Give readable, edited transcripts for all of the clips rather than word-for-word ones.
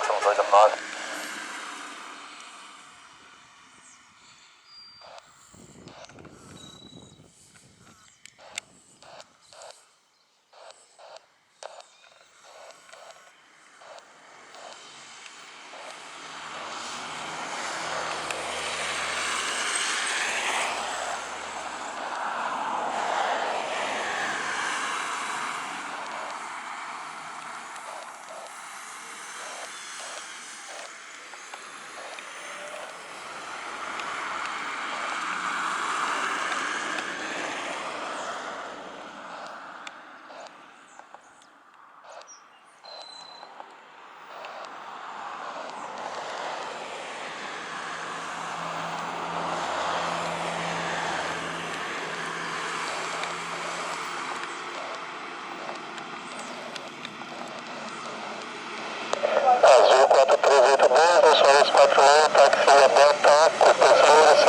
4, 209. Azul 4382, Solos 41, táxi aberta, corporação 5.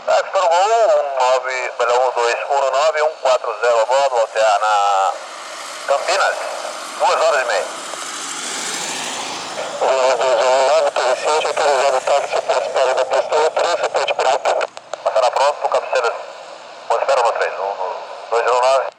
Táxi para o Gol, 1219140 a bordo, Oceana na Campinas, 2h30. 219, Torre Cintia, autorizado o táxi para espera da pista 3, repete pronto. Passará pronto, cabeceiras, boa espera no 3, 209.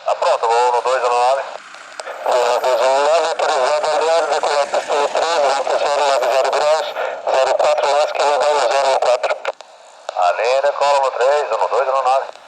Tá pronto, vou no 209. 219, autorizado a aliar, decolar pista 3, vento 090 graus, 04 mais que não vai no 014. Ali, decola no 3, no 209.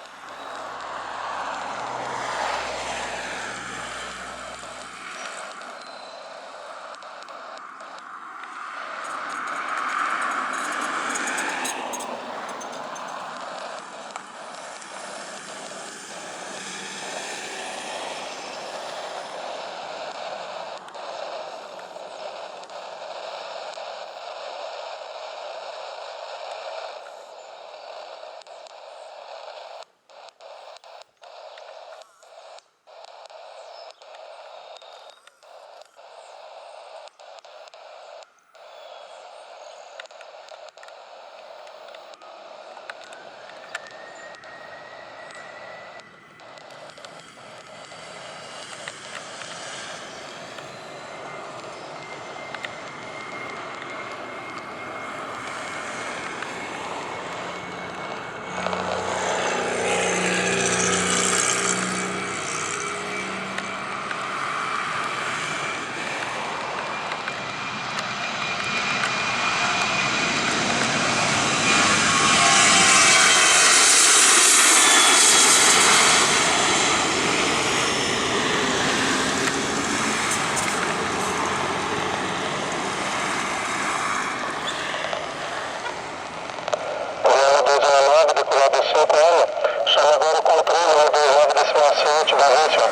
5M. Chama agora o controle 129,7, vai ver, senhor.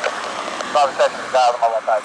97, ligado, uma vontade.